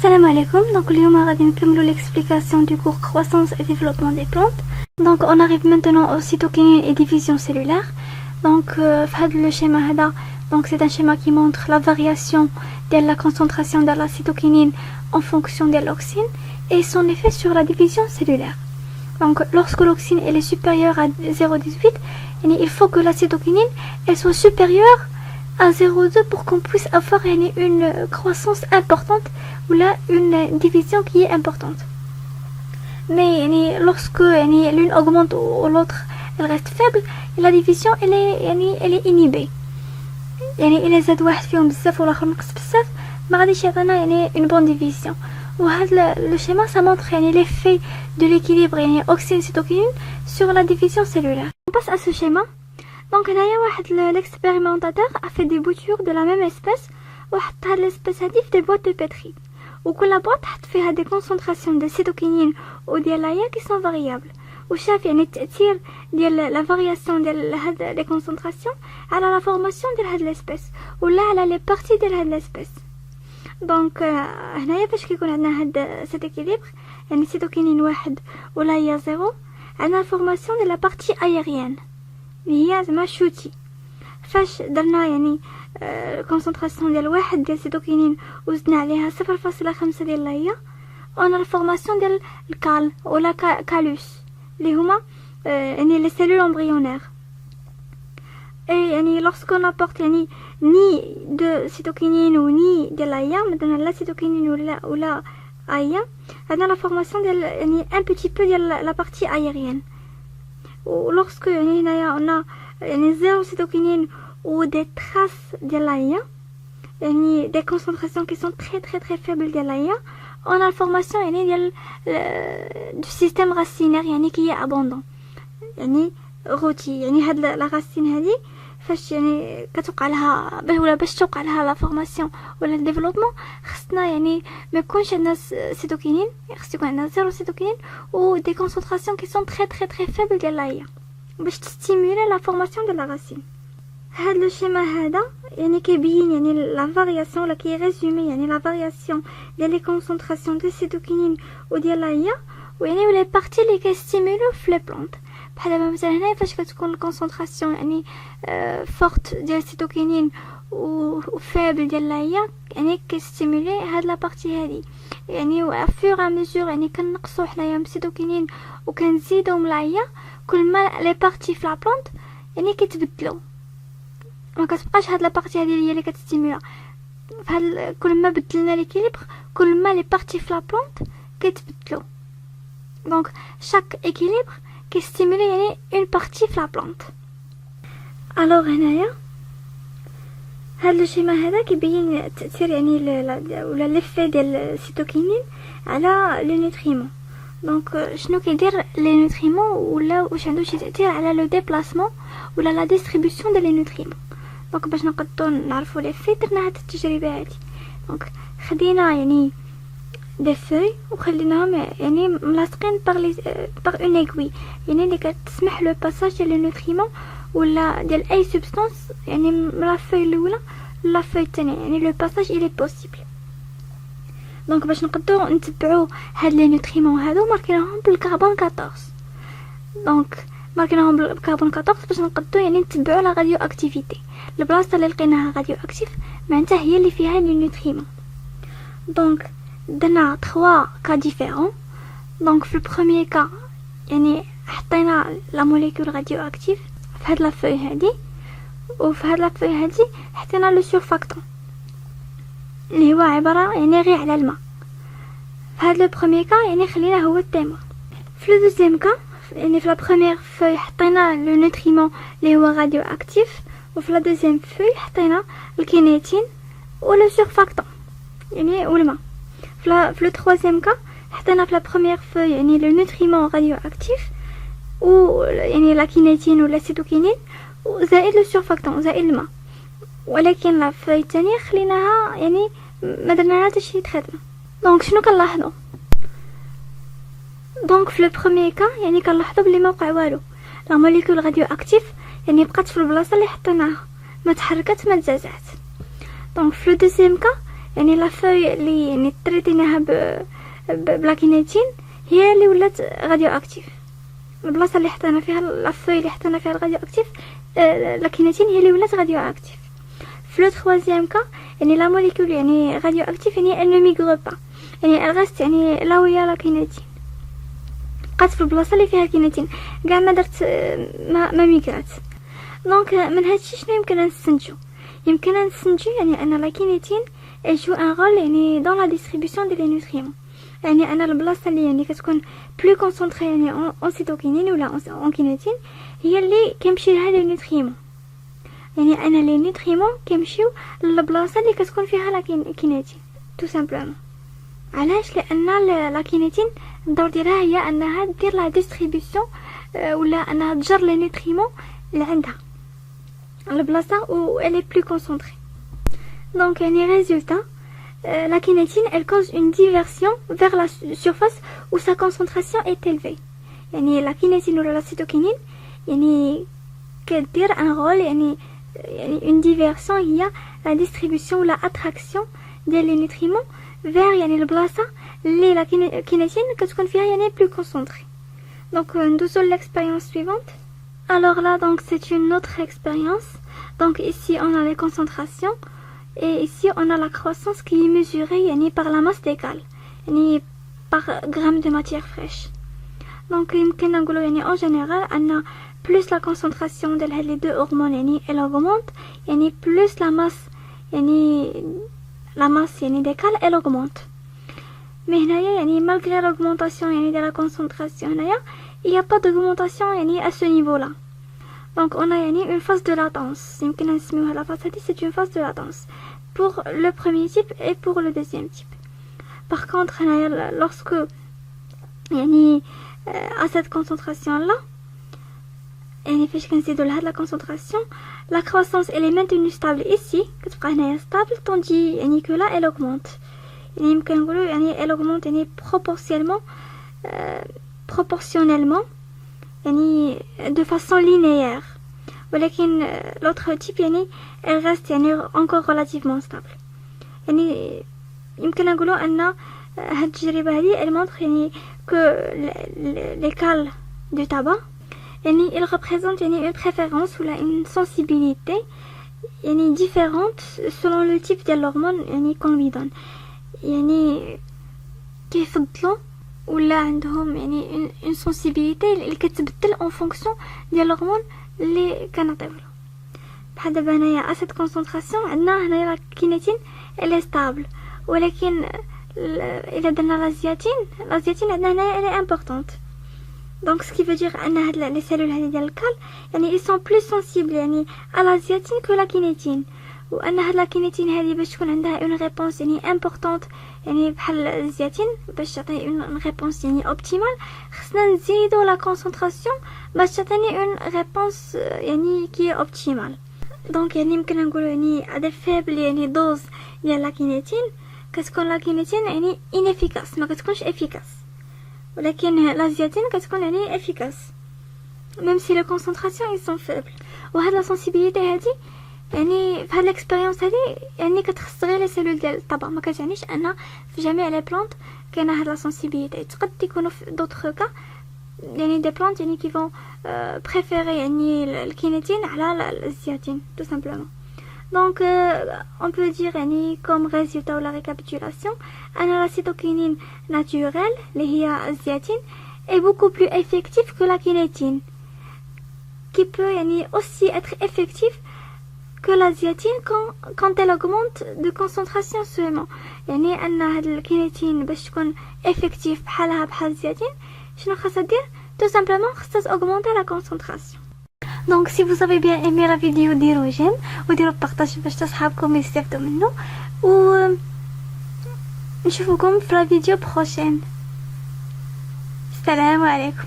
Salam alaikum, donc اليوم غادي نكملوا l'explication du cours croissance et développement des plantes. Donc on arrive maintenant au cytokinine et division cellulaire. Donc le schéma هذا, donc c'est un schéma qui montre la variation de la concentration de la cytokinine en fonction de l'auxine et son effet sur la division cellulaire. Donc lorsque l'auxine elle est supérieure à 0,18, il faut que la cytokinine elle soit supérieure à 0,2 pour qu'on puisse avoir une croissance importante ou là une division qui est importante. Mais lorsque l'une augmente ou l'autre elle reste faible, la division elle est inhibée. إلا زاد واحد فيهم بزاف والآخر نقص بزاف ما غاديش يعطينا une bonne division. وهذا le schéma ça montre l'effet de l'équilibre oxyne-cytokinine sur la division cellulaire. On passe à ce schéma. Donc l'expérimentateur a fait des boutures de la même espèce وحط هاد l'espèce هادي في des boîtes de pétri. وكل boîte حط فيها des concentrations de cytokinine ou ديال l'AIA qui sont variables. وشاف التأثير ديال la variation ديال هاد les concentrations على la formation ديال هاد l'espèce ولا على les parties ديال هاد l'espèce. دونك هنايا فاش كيكون عندنا هاد cet équilibre cytokinine واحد ولا هي زيرو عندنا الفورماسيون ديال la partie aérienne اللي هي زعما شوتي. فاش درنا الكونسنتراسيون ديال واحد ديال السيتوكينين وزدنا عليها 0.5 ديال هي اون الفورماسيون ديال الكال ولا كالوس اللي هما لي سيلول امبريونير. اي lorsqu'on apporte ni de cytokinine ou ni de l'AIA مثلا لا cytokinine ولا AIA عندنا la formation ديال un petit peu ديال la partie aérienne. و lorsque هنايا on a zéro cytokinine ou des traces de l'AIA, des concentrations qui sont très très très faibles de l'AIA, on a la formation du système racinaire qui est abondant. روتي هاد la racine هذه فاش كتوقع لها ولا باش توقع لها la formation ولا le développement خصنا ما يكونش عندنا cytokinine, خص يكون عندنا zéro cytokinine ou des concentrations qui sont très très très faibles de l'AIA باش تستيمولي la formation de la racine. هاد لو شيما هذا كيبين la variation ولا كيريزومي la variation ديال لي كونسونطراسيون ديال السيتوكينين وديال l'AIA ولا بارتي اللي كيستيمولو في لي بلونط. بحال دابا مثلا هنا فاش كتكون الكونسونطراسيون فورت ديال السيتوكينين و فابل ديال l'AIA كيستيمولي هاد لا بارتي هادي و افور ا ميزور كنقصوا حنايا من السيتوكينين وكنزيدو من l'AIA كل ما لي بارتي في لا بلونط كيتبدلوا ما كتبقاش هاد لا بارتي هادي هي اللي كتستيمولا. فهاد كل ما بدلنا ليكيليبر كل ما لي بارتي في لا بلونط كيتبدلوا. دونك شاك اكيليبر كيستيمولي اون بارتي في لا بلونط. الوغ هنايا هاد لو شيما هذا كيبين التاثير ولا ليفي ديال السيتوكينين على لي نوتريمون. دونك شنو كيدير لي نوتريمون ولا واش عنده شي تاثير على لو ديبلاسمون ولا لا ديستريبيوشن ديال لي نوتريمون. دونك باش نقدروا نعرفوا لي في درنا هاد التجربه هادي. دونك خدينا دي فوي وخليناهم ملاصقين باغ اون ايغوي اللي كتسمح لو باساج ديال لي نوتريمون ولا ديال اي سبستانس من لا فوي الاولى لا فوي الثانيه لو باساج الي بوسيبل. دونك باش نقدروا نتبعوا هاد لي نوتريمون هادو ماركيناهم بالكربون 14. دونك ماركيناهم بالكربون 14 باش نقدروا نتبعوا لا راديو اكتيفيتي. البلاصه اللي لقيناها راديو اكتيف معناتها هي اللي فيها لي نوتريمون. دونك درنا 3 كا ديفيرون. دونك في البروميير كا حطينا لا موليكول راديو اكتيف في هاد لا فوي هادي وفي هاد لا فوي هادي حطينا لو سورفاكتون اللي هو عباره غير على الماء. في هاد لو بروميير كا خلينا هو التيمون. في لو دوزيام كا في لا بروميير فوي حطينا لو نوتريمون اللي هو راديو اكتيف وفي لا دوزيام فوي حطينا الكينيتين ولو سورفاكتون والماء. في لو تروازيام كا حطينا في لا بروميير فوي لو نوتريمون راديو اكتيف و لا كينيتين ولا سيتوكينين وزائد لو سورفاكتون زائد الماء. ولكن لا فوي الثانيه خليناها ما درنا حتى شي تريتمون. دونك شنو كنلاحظوا؟ دونك في لو بروميير كا كنلاحظوا بلي ما وقع والو. لا موليكول راديو اكتيف بقات في البلاصه اللي حطيناها ما تحركت ما تزعزعت. دونك في لو دوزيام كا يعني لا فوي اللي يعني تريتيناها بلاكينيتين هي اللي ولات راديو اكتيف. البلاصه اللي حطينا فيها لا فوي اللي حطينا فيها الراديو اكتيف لاكينيتين هي اللي ولات راديو اكتيف. في لو troisième cas يعني لا موليكول يعني راديو اكتيف يعني elle ne migre pas يعني الغاست يعني لا ويا لاكينيتين بقات في البلاصه اللي فيها الكينيتين كاع ما درت ما ميغرات. دونك من هادشي شنو يمكن نستنتجو؟ يمكن نستنتجو يعني ان لاكينيتين elle joue un rôle يعني dans la distribution des nutriments. يعني انا البلاصه اللي يعني كتكون بلو كونسونطري يعني اون سيتوكينين ولا اون كينيتين هي اللي كيمشي لها لي نوتريمون. يعني انا لي نوتريمون كيمشيو للبلاصه اللي كتكون فيها لا كينيتين تو سامبلومون. علاش؟ لان لا كينيتين الدور ديالها هي انها دير لا ديستريبيسيون ولا انها تجر لي نوتريمون اللي عندها البلاصه و elle est plus concentrée. Donc يعني résultat la kinétine elle cause une diversion vers la surface où sa concentration est élevée. يعني la kinétine ou la cytokinine يعني كدير un rôle يعني une diversion هي la distribution ou la attraction ديال les nutriments vers يعني البلاصه اللي la kinétine كتكون فيها يعني plus concentrée. Donc ندوزو l'expérience suivante. Alors là donc c'est une autre expérience. Donc ici on a les concentrations et ici on a la croissance qui est mesurée يعني par la masse d'égale يعني par gramme de matière fraîche. Donc يمكن نقولوا يعني en général أن plus la concentration de les deux hormones يعني elle augmente يعني plus la masse يعني la masse يعني d'égale elle augmente. Mais هنايا يعني malgré l'augmentation يعني de la concentration هنايا il n'y a pas d'augmentation يعني à ce niveau-là. Donc on a يعني une phase de latence. يمكن نسميوها la phase هذه c'est une phase de latence pour le premier type et pour le deuxième type. Par contre هنايا lorsque يعني à cette concentration là يعني فاش كنزيدو لهاد la concentration la croissance elle est maintenue stable ici كتبقى هنايا stable tandis يعني que là elle augmente. يعني يمكن نقولوا يعني elle augmente يعني proportionnellement يعني de façon linéaire. ولكن l'autre type يعني elle reste يعني encore relativement stable. يعني يمكن نقولوا ان هاد التجربه هذه elle montre يعني que les cales du tabac يعني il représente يعني une préférence ou une sensibilité يعني différente selon le type de l'hormone يعني qu'on lui donne. يعني كيفضلوا ولا عندهم يعني une sensibilité اللي كتبدل en fonction ديال الهرمون اللي كنعطيوه. بحال دابا هنايا اسيد كونسونطراسيون عندنا هنايا الكينيتين elle est stable ولكن الا درنا لازياتين عندنا هنايا elle est importante. Donc ce qui veut dire ان هاد لي سيلول هذه ديال الكال يعني ils sont plus sensibles يعني à l'asiatine que la kinétine. وان هاد لا كينيتين هذه باش تكون عندها اون ريبونس يعني امبورطونت يعني بحال الزياتين باش تعطي اون ريبونس يعني اوبتيمال خصنا نزيدو لا كونسونطراسيون باش تعطيني اون ريبونس يعني كي اوبتيمال. دونك يعني يمكن نقولوا يعني ادي فيبل يعني دوز ديال لا كينيتين كتكون لا كينيتين يعني انيفيكاس ما كتكونش افيكاس ولكن لا زياتين كتكون يعني افيكاس même si les concentrations ils sont faibles. وهاد لا سنسيبيليتي هذه يعني في هاد الاكسبيريونس هذه يعني كتخص غير لي سيلول ديال الطبق ما كتعنيش ان في جميع لي بلانت كاينه هاد لا سنسيبيليتي. تقد يكونوا في دوطخ كا يعني دي بلانت يعني كي فون بريفيري يعني الكينيتين على الزياتين tout simplement. Donc on peut dire يعني comme résultat ou la récapitulation ان la cytokinine naturelle اللي هي الزياتين est beaucoup plus effective que la kinétine qui peut يعني aussi être effective que la ziatine quand elle augmente de concentration seulement. يعني ان هاد الكينيتين باش تكون effective بحالها بحال الزياتين شنو خاصها دير tout simplement خاصها augmenter la concentration. Donc si vous avez bien aimé la vidéo ديروا j'aime وديروا partage باش تصحابكم يستافدوا منه و نشوفكم في la vidéo prochaine. السلام عليكم.